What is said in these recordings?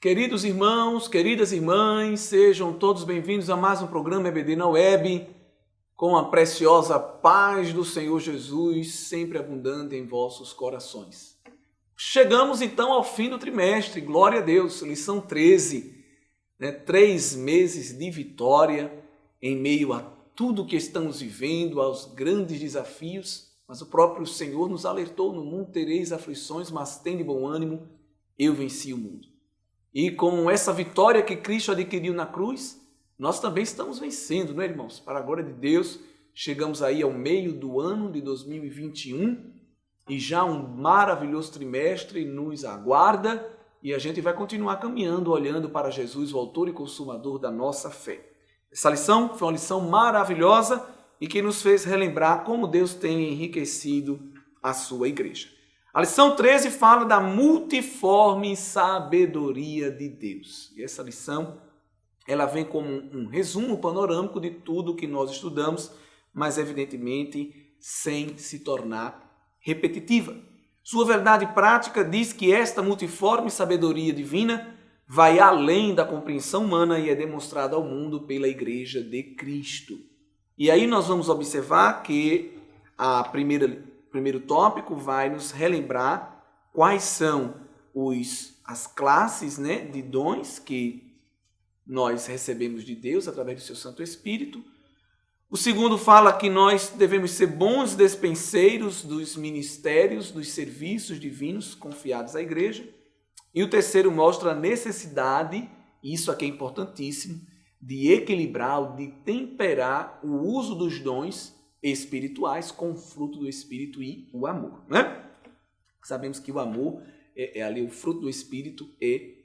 Queridos irmãos, queridas irmãs, sejam todos bem-vindos a mais um programa EBD na Web, com a preciosa paz do Senhor Jesus, sempre abundante em vossos corações. Chegamos então ao fim do trimestre, glória a Deus, lição 13, 3 meses de vitória em meio a tudo que estamos vivendo, aos grandes desafios, mas o próprio Senhor nos alertou: no mundo tereis aflições, mas tende bom ânimo, eu venci o mundo. E com essa vitória que Cristo adquiriu na cruz, nós também estamos vencendo, não é, irmãos? Para a glória de Deus, chegamos aí ao meio do ano de 2021 e já um maravilhoso trimestre nos aguarda e a gente vai continuar caminhando, olhando para Jesus, o autor e consumador da nossa fé. Essa lição foi uma lição maravilhosa e que nos fez relembrar como Deus tem enriquecido a sua igreja. A lição 13 fala da multiforme sabedoria de Deus. E essa lição, ela vem como um resumo panorâmico de tudo que nós estudamos, mas evidentemente sem se tornar repetitiva. Sua verdade prática diz que esta multiforme sabedoria divina vai além da compreensão humana e é demonstrada ao mundo pela Igreja de Cristo. E aí nós vamos observar que o primeiro tópico vai nos relembrar quais são as classes de dons que nós recebemos de Deus através do seu Santo Espírito. O segundo fala que nós devemos ser bons despenseiros dos ministérios, dos serviços divinos confiados à igreja. E o terceiro mostra a necessidade, isso aqui é importantíssimo, de equilibrar, de temperar o uso dos dons espirituais com o fruto do Espírito e o amor, né? Sabemos que o amor é ali o fruto do Espírito e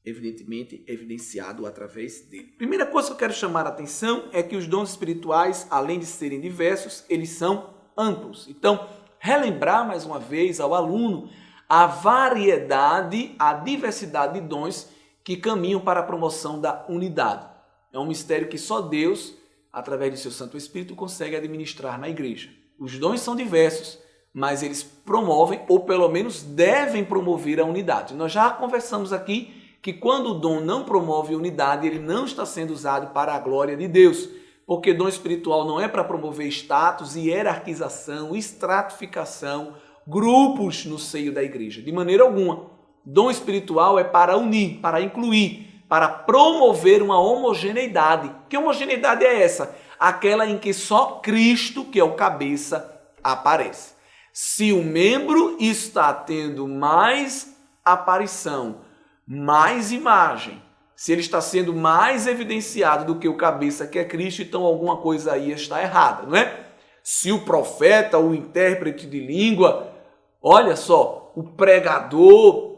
evidentemente evidenciado através dele. Primeira coisa que eu quero chamar a atenção é que os dons espirituais, além de serem diversos, eles são amplos. Então, relembrar mais uma vez ao aluno a variedade, a diversidade de dons que caminham para a promoção da unidade. É um mistério que só Deus, através do seu Santo Espírito, consegue administrar na igreja. Os dons são diversos, mas eles promovem, ou pelo menos devem promover a unidade. Nós já conversamos aqui que quando o dom não promove a unidade, ele não está sendo usado para a glória de Deus, porque dom espiritual não é para promover status, hierarquização, estratificação, grupos no seio da igreja, de maneira alguma. Dom espiritual é para unir, para incluir, para promover uma homogeneidade. Que homogeneidade é essa? Aquela em que só Cristo, que é o cabeça, aparece. Se o membro está tendo mais aparição, mais imagem, se ele está sendo mais evidenciado do que o cabeça, que é Cristo, então alguma coisa aí está errada, não é? Se o profeta, o intérprete de língua, olha só, o pregador,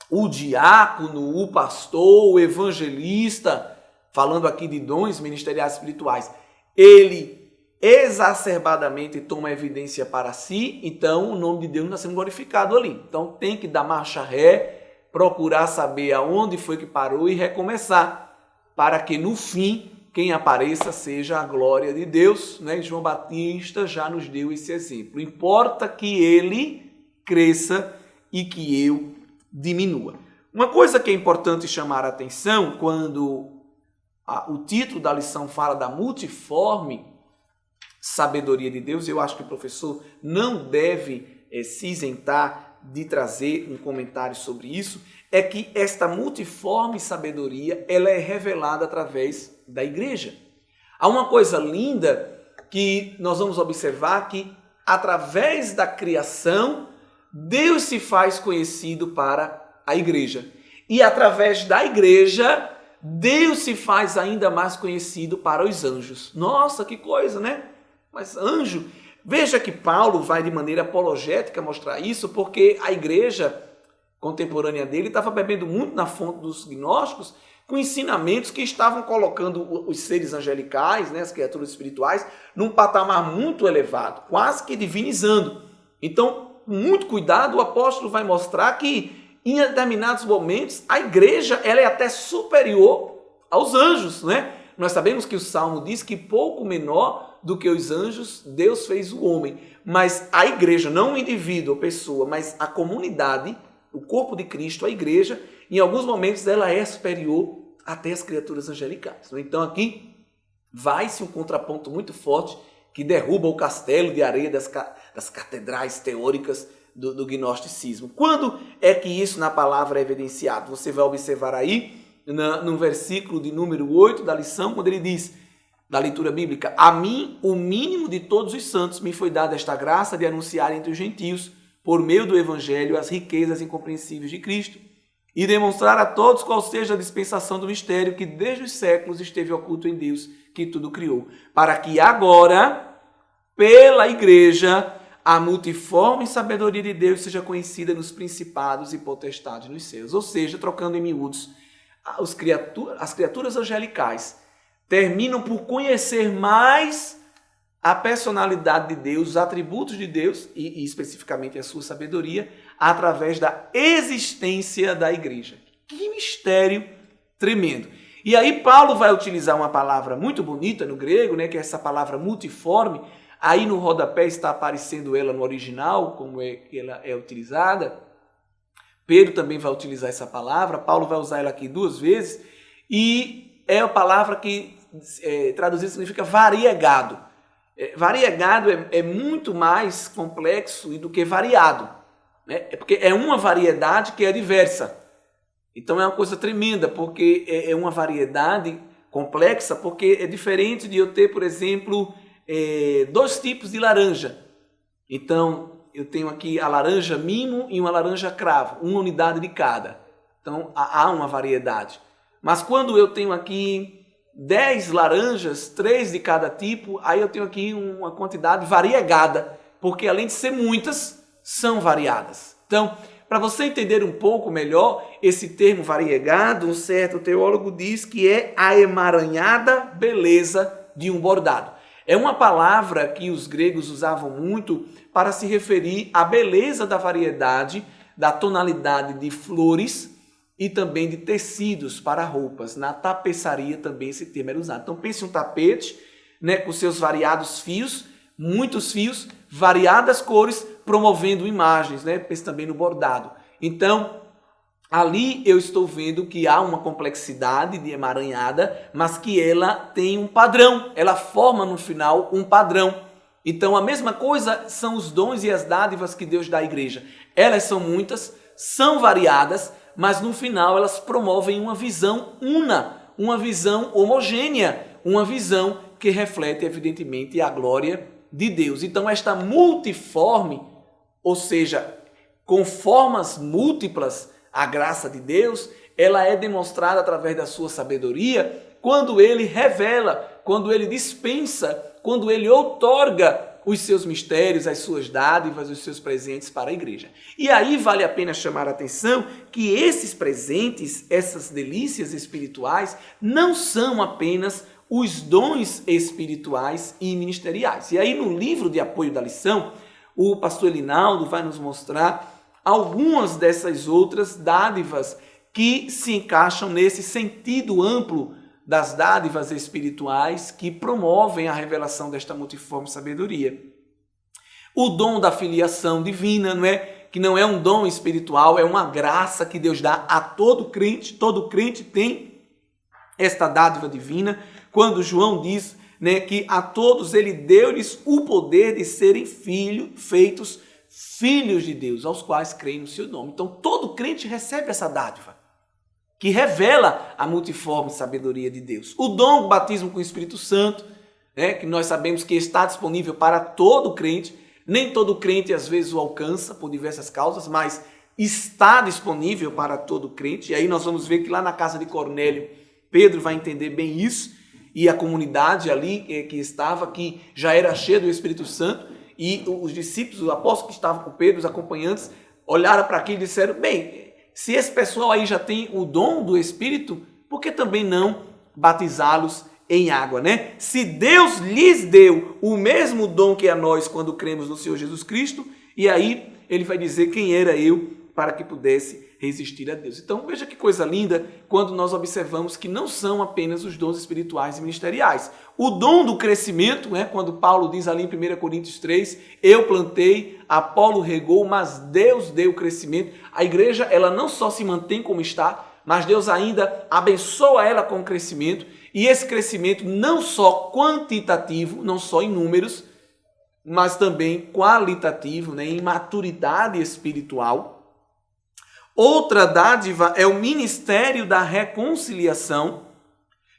o diácono, o pastor, o evangelista, falando aqui de dons ministeriais espirituais, ele exacerbadamente toma evidência para si, então o nome de Deus não está sendo glorificado ali. Então tem que dar marcha ré, procurar saber aonde foi que parou e recomeçar, para que no fim quem apareça seja a glória de Deus, né? João Batista já nos deu esse exemplo. Importa que ele cresça e que eu diminua. Uma coisa que é importante chamar a atenção quando o título da lição fala da multiforme sabedoria de Deus, eu acho que o professor não deve se isentar de trazer um comentário sobre isso, é que esta multiforme sabedoria ela é revelada através da igreja. Há uma coisa linda que nós vamos observar que através da criação Deus se faz conhecido para a igreja. E através da igreja, Deus se faz ainda mais conhecido para os anjos. Nossa, que coisa, né? Mas anjo, veja que Paulo vai de maneira apologética mostrar isso, porque a igreja contemporânea dele estava bebendo muito na fonte dos gnósticos, com ensinamentos que estavam colocando os seres angelicais, as criaturas espirituais, num patamar muito elevado, quase que divinizando. Então, com muito cuidado, o apóstolo vai mostrar que em determinados momentos a igreja ela é até superior aos anjos, né? Nós sabemos que o Salmo diz que pouco menor do que os anjos Deus fez o homem, mas a igreja, não o indivíduo, a pessoa, mas a comunidade o corpo de Cristo, a igreja, em alguns momentos ela é superior até as criaturas angelicais. Então aqui vai-se um contraponto muito forte que derruba o castelo de areia das catedrais teóricas do gnosticismo. Quando é que isso na palavra é evidenciado? Você vai observar aí no versículo de número 8 da lição, quando ele diz, da leitura bíblica, a mim, o mínimo de todos os santos, me foi dada esta graça de anunciar entre os gentios, por meio do evangelho, as riquezas incompreensíveis de Cristo, e demonstrar a todos qual seja a dispensação do mistério que desde os séculos esteve oculto em Deus, que tudo criou, para que agora, pela igreja, a multiforme sabedoria de Deus seja conhecida nos principados e potestades nos céus. Ou seja, trocando em miúdos, as criaturas angelicais terminam por conhecer mais a personalidade de Deus, os atributos de Deus e especificamente a sua sabedoria, através da existência da igreja. Que mistério tremendo! E aí Paulo vai utilizar uma palavra muito bonita no grego, né, que é essa palavra multiforme. Aí no rodapé está aparecendo ela no original, como é que ela é utilizada. Pedro também vai utilizar essa palavra, Paulo vai usar ela aqui 2 vezes, e é a palavra que traduzida significa variegado. Variegado é muito mais complexo do que variado, né? É porque é uma variedade que é diversa. Então é uma coisa tremenda, porque é uma variedade complexa, porque é diferente de eu ter, por exemplo, 2 tipos de laranja. Então, eu tenho aqui a laranja mimo e uma laranja cravo, uma unidade de cada. Então, há uma variedade. Mas quando eu tenho aqui 10 laranjas, 3 de cada tipo, aí eu tenho aqui uma quantidade variegada, porque além de ser muitas, são variadas. Então, para você entender um pouco melhor esse termo variegado, um certo teólogo diz que é a emaranhada beleza de um bordado. É uma palavra que os gregos usavam muito para se referir à beleza da variedade, da tonalidade de flores e também de tecidos para roupas. Na tapeçaria também esse termo era usado. Então pense um tapete, né, com seus variados fios, muitos fios, variadas cores, promovendo imagens, né? Pense também no bordado. Então, ali eu estou vendo que há uma complexidade de emaranhada, mas que ela tem um padrão, ela forma no final um padrão. Então a mesma coisa são os dons e as dádivas que Deus dá à igreja. Elas são muitas, são variadas, mas no final elas promovem uma visão una, uma visão homogênea, uma visão que reflete evidentemente a glória de Deus. Então esta multiforme, ou seja, com formas múltiplas, a graça de Deus, ela é demonstrada através da sua sabedoria quando ele revela, quando ele dispensa, quando ele outorga os seus mistérios, as suas dádivas, os seus presentes para a igreja. E aí vale a pena chamar a atenção que esses presentes, essas delícias espirituais, não são apenas os dons espirituais e ministeriais. E aí no livro de apoio da lição, o pastor Elinaldo vai nos mostrar algumas dessas outras dádivas que se encaixam nesse sentido amplo das dádivas espirituais que promovem a revelação desta multiforme sabedoria. O dom da filiação divina, não é? Que não é um dom espiritual, é uma graça que Deus dá a todo crente tem esta dádiva divina. Quando João diz, né, que a todos ele deu-lhes o poder de serem feitos filhos de Deus, aos quais creem no seu nome. Então todo crente recebe essa dádiva, que revela a multiforme sabedoria de Deus. O dom do batismo com o Espírito Santo, né, que nós sabemos que está disponível para todo crente. Nem todo crente às vezes o alcança por diversas causas, mas está disponível para todo crente. E aí nós vamos ver que lá na casa de Cornélio, Pedro vai entender bem isso, e a comunidade ali que estava, que já era cheia do Espírito Santo, e os discípulos, os apóstolos que estavam com Pedro, os acompanhantes, olharam para aquilo e disseram, bem, se esse pessoal aí já tem o dom do Espírito, por que também não batizá-los em água, né? Se Deus lhes deu o mesmo dom que a nós quando cremos no Senhor Jesus Cristo, e aí ele vai dizer quem era eu para que pudesse resistir a Deus. Então veja que coisa linda quando nós observamos que não são apenas os dons espirituais e ministeriais. O dom do crescimento, quando Paulo diz ali em 1 Coríntios 3, eu plantei, Apolo regou, mas Deus deu o crescimento. A igreja ela não só se mantém como está, mas Deus ainda abençoa ela com o crescimento, e esse crescimento não só quantitativo, não só em números, mas também qualitativo, em maturidade espiritual. Outra dádiva é o ministério da reconciliação.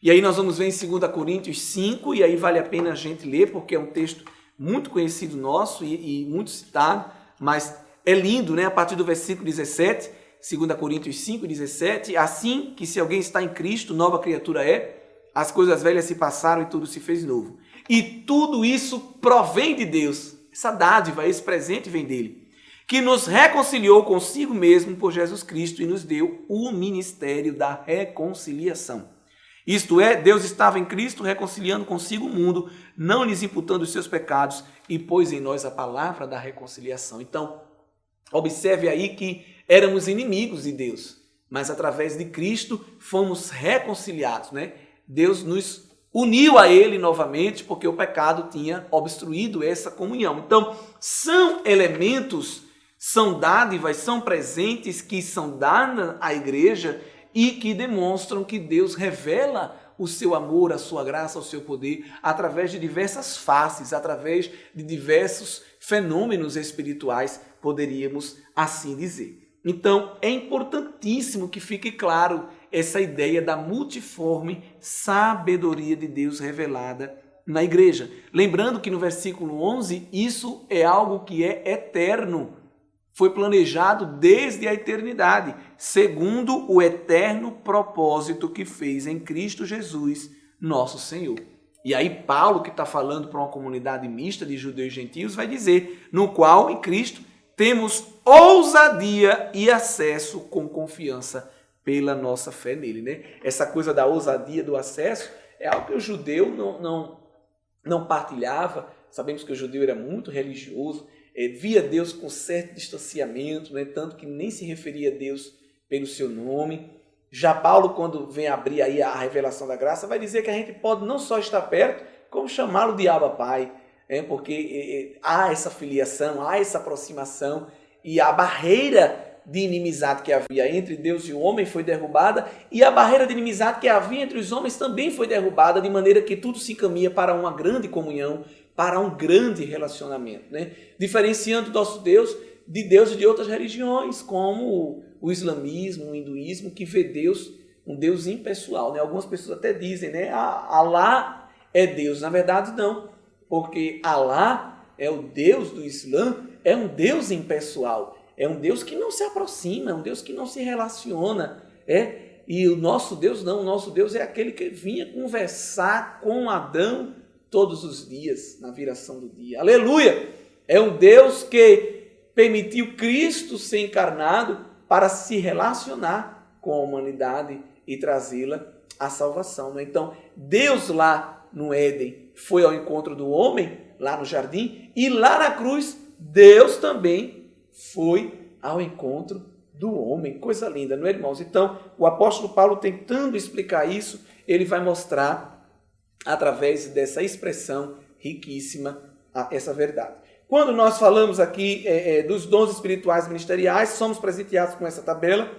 E aí nós vamos ver em 2 Coríntios 5, e aí vale a pena a gente ler, porque é um texto muito conhecido nosso e muito citado, mas é lindo, a partir do versículo 17, 2 Coríntios 5, 17, assim que se alguém está em Cristo, nova criatura é, as coisas velhas se passaram e tudo se fez novo. E tudo isso provém de Deus, essa dádiva, esse presente vem dele, que nos reconciliou consigo mesmo por Jesus Cristo e nos deu o ministério da reconciliação. Isto é, Deus estava em Cristo reconciliando consigo o mundo, não lhes imputando os seus pecados, e pôs em nós a palavra da reconciliação. Então, observe aí que éramos inimigos de Deus, mas através de Cristo fomos reconciliados, Deus nos uniu a ele novamente, porque o pecado tinha obstruído essa comunhão. Então, são elementos, são dádivas, são presentes que são dados à igreja e que demonstram que Deus revela o seu amor, a sua graça, o seu poder, através de diversas faces, através de diversos fenômenos espirituais, poderíamos assim dizer. Então, é importantíssimo que fique claro essa ideia da multiforme sabedoria de Deus revelada na igreja. Lembrando que no versículo 11, isso é algo que é eterno. Foi planejado desde a eternidade, segundo o eterno propósito que fez em Cristo Jesus, nosso Senhor. E aí Paulo, que está falando para uma comunidade mista de judeus e gentios, vai dizer, no qual, em Cristo, temos ousadia e acesso com confiança pela nossa fé nele. Essa coisa da ousadia, do acesso, é algo que o judeu não partilhava. Sabemos que o judeu era muito religioso, via Deus com certo distanciamento, tanto que nem se referia a Deus pelo seu nome. Já Paulo, quando vem abrir aí a revelação da graça, vai dizer que a gente pode não só estar perto, como chamá-lo de Abba Pai, porque há essa filiação, há essa aproximação, e a barreira de inimizade que havia entre Deus e o homem foi derrubada, e a barreira de inimizade que havia entre os homens também foi derrubada, de maneira que tudo se encaminha para uma grande comunhão, para um grande relacionamento, diferenciando o nosso Deus de deuses de outras religiões, como o islamismo, o hinduísmo, que vê Deus, um Deus impessoal. Algumas pessoas até dizem, Alá é Deus. Na verdade, não, porque Alá é o Deus do Islã, é um Deus impessoal, é um Deus que não se aproxima, é um Deus que não se relaciona, e o nosso Deus não, o nosso Deus é aquele que vinha conversar com Adão todos os dias, na viração do dia. Aleluia! É um Deus que permitiu Cristo ser encarnado para se relacionar com a humanidade e trazê-la à salvação. Então, Deus lá no Éden foi ao encontro do homem, lá no jardim, e lá na cruz, Deus também foi ao encontro do homem. Coisa linda, não é, irmãos? Então, o apóstolo Paulo, tentando explicar isso, ele vai mostrar através dessa expressão riquíssima essa verdade. Quando nós falamos aqui dos dons espirituais ministeriais, somos presenteados com essa tabela,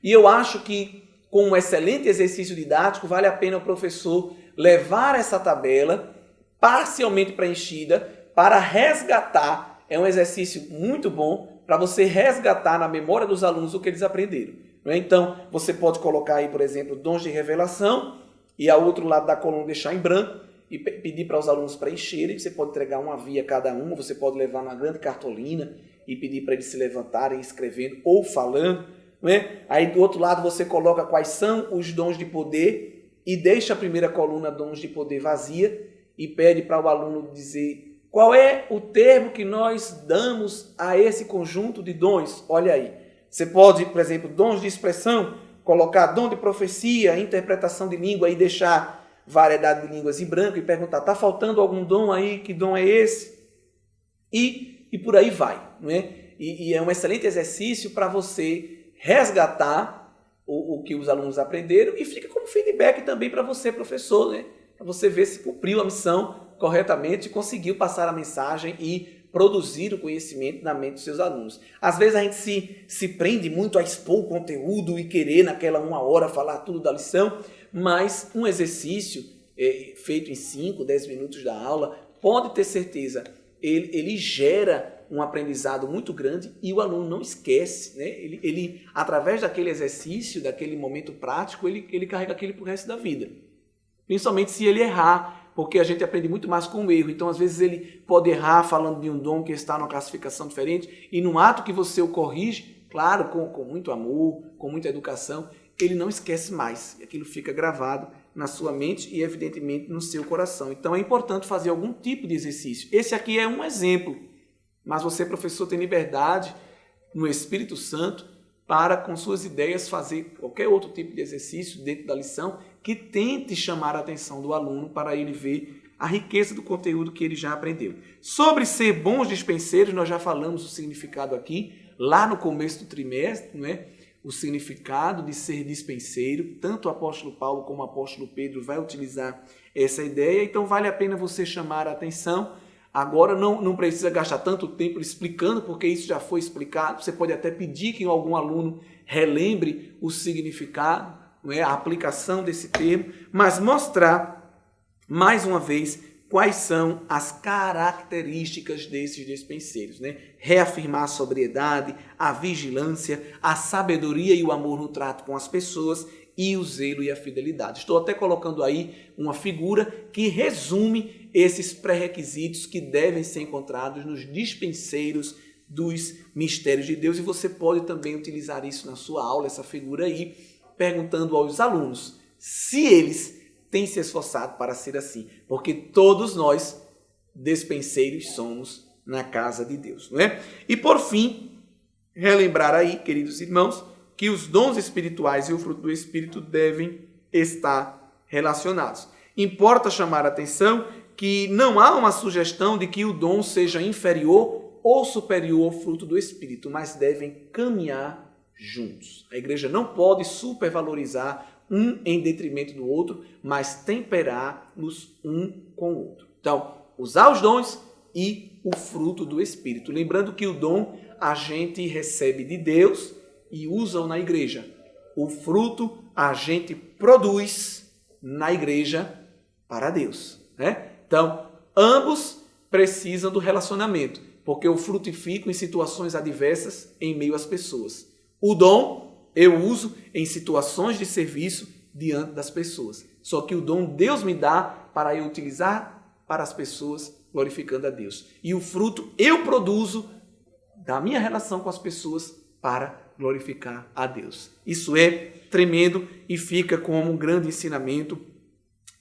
e eu acho que com um excelente exercício didático, vale a pena o professor levar essa tabela parcialmente preenchida para resgatar. É um exercício muito bom para você resgatar na memória dos alunos o que eles aprenderam. Então, você pode colocar aí, por exemplo, dons de revelação, e ao outro lado da coluna deixar em branco e pedir para os alunos preencherem. Você pode entregar uma via cada um, você pode levar uma grande cartolina e pedir para eles se levantarem escrevendo ou falando. Aí do outro lado você coloca quais são os dons de poder e deixa a primeira coluna dons de poder vazia e pede para o aluno dizer qual é o termo que nós damos a esse conjunto de dons. Olha aí, você pode, por exemplo, dons de expressão, colocar dom de profecia, interpretação de língua e deixar variedade de línguas em branco e perguntar, está faltando algum dom aí? Que dom é esse? E por aí vai. E é um excelente exercício para você resgatar o que os alunos aprenderam e fica como feedback também para você, professor, né? Para você ver se cumpriu a missão corretamente e conseguiu passar a mensagem e produzir o conhecimento na mente dos seus alunos. Às vezes a gente se prende muito a expor o conteúdo e querer naquela 1 hora falar tudo da lição, mas um exercício feito em 5, 10 minutos da aula, pode ter certeza, ele gera um aprendizado muito grande e o aluno não esquece, né? Ele através daquele exercício, daquele momento prático, ele carrega aquilo para o resto da vida. Principalmente se ele errar, porque a gente aprende muito mais com o erro. Então, às vezes, ele pode errar falando de um dom que está numa classificação diferente e no ato que você o corrige, claro, com muito amor, com muita educação, ele não esquece mais. Aquilo fica gravado na sua mente e, evidentemente, no seu coração. Então, é importante fazer algum tipo de exercício. Esse aqui é um exemplo. Mas você, professor, tem liberdade no Espírito Santo para, com suas ideias, fazer qualquer outro tipo de exercício dentro da lição que tente chamar a atenção do aluno para ele ver a riqueza do conteúdo que ele já aprendeu. Sobre ser bons dispenseiros, nós já falamos o significado aqui, lá no começo do trimestre, né? O significado de ser dispenseiro, tanto o apóstolo Paulo como o apóstolo Pedro vai utilizar essa ideia, então vale a pena você chamar a atenção. Agora não precisa gastar tanto tempo explicando, porque isso já foi explicado. Você pode até pedir que algum aluno relembre o significado, não é? A aplicação desse termo, mas mostrar, mais uma vez, quais são as características desses dispenseiros, né? Reafirmar a sobriedade, a vigilância, a sabedoria e o amor no trato com as pessoas e o zelo e a fidelidade. Estou até colocando aí uma figura que resume esses pré-requisitos que devem ser encontrados nos dispenseiros dos mistérios de Deus, e você pode também utilizar isso na sua aula, essa figura aí, perguntando aos alunos se eles têm se esforçado para ser assim, porque todos nós, dispenseiros, somos na casa de Deus, não é? E por fim, relembrar aí, queridos irmãos, que os dons espirituais e o fruto do Espírito devem estar relacionados. Importa chamar a atenção que não há uma sugestão de que o dom seja inferior ou superior ao fruto do Espírito, mas devem caminhar juntos. A igreja não pode supervalorizar um em detrimento do outro, mas temperar-nos um com o outro. Então, usar os dons e o fruto do Espírito. Lembrando que o dom a gente recebe de Deus e usa na igreja. O fruto a gente produz na igreja para Deus, né? Então, ambos precisam do relacionamento, porque eu frutifico em situações adversas em meio às pessoas. O dom eu uso em situações de serviço diante das pessoas. Só que o dom Deus me dá para eu utilizar para as pessoas, glorificando a Deus. E o fruto eu produzo da minha relação com as pessoas para glorificar a Deus. Isso é tremendo e fica como um grande ensinamento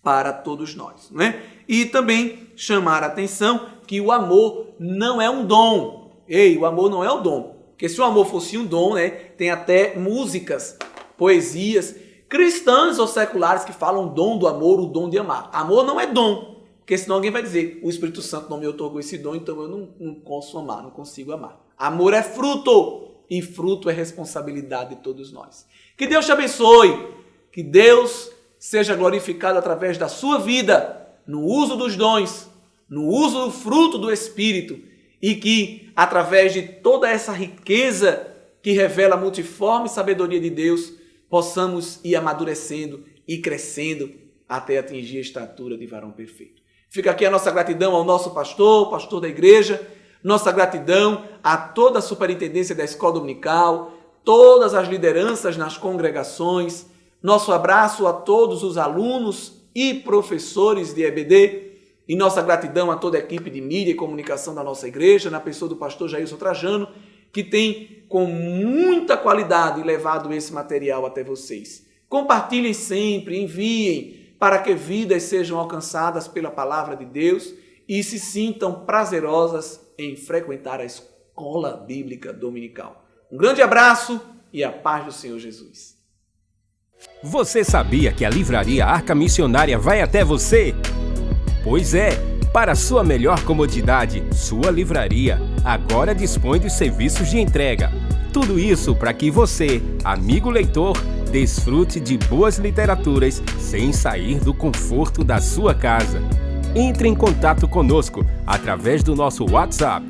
para todos nós, não é? E também chamar a atenção que o amor não é um dom. O amor não é um dom. Porque se o amor fosse um dom, né, tem até músicas, poesias cristãs ou seculares que falam dom do amor, o dom de amar. Amor não é dom, porque senão alguém vai dizer, o Espírito Santo não me otorgou esse dom, então eu não posso amar, não consigo amar. Amor é fruto, e fruto é responsabilidade de todos nós. Que Deus te abençoe, que Deus seja glorificado através da sua vida, no uso dos dons, no uso do fruto do Espírito, e que, através de toda essa riqueza que revela a multiforme sabedoria de Deus, possamos ir amadurecendo e crescendo até atingir a estatura de varão perfeito. Fica aqui a nossa gratidão ao nosso pastor, pastor da igreja, nossa gratidão a toda a superintendência da escola dominical, todas as lideranças nas congregações, nosso abraço a todos os alunos e professores de EBD, e nossa gratidão a toda a equipe de mídia e comunicação da nossa igreja, na pessoa do pastor Jailson Trajano, que tem com muita qualidade levado esse material até vocês. Compartilhem sempre, enviem, para que vidas sejam alcançadas pela palavra de Deus e se sintam prazerosas em frequentar a escola bíblica dominical. Um grande abraço e a paz do Senhor Jesus. Você sabia que a Livraria Arca Missionária vai até você? Pois é, para sua melhor comodidade, sua livraria agora dispõe dos serviços de entrega. Tudo isso para que você, amigo leitor, desfrute de boas literaturas sem sair do conforto da sua casa. Entre em contato conosco através do nosso WhatsApp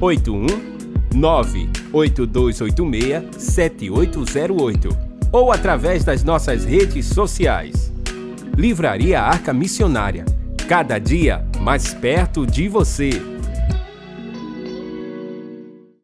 81982867808 ou através das nossas redes sociais. Livraria Arca Missionária, cada dia mais perto de você.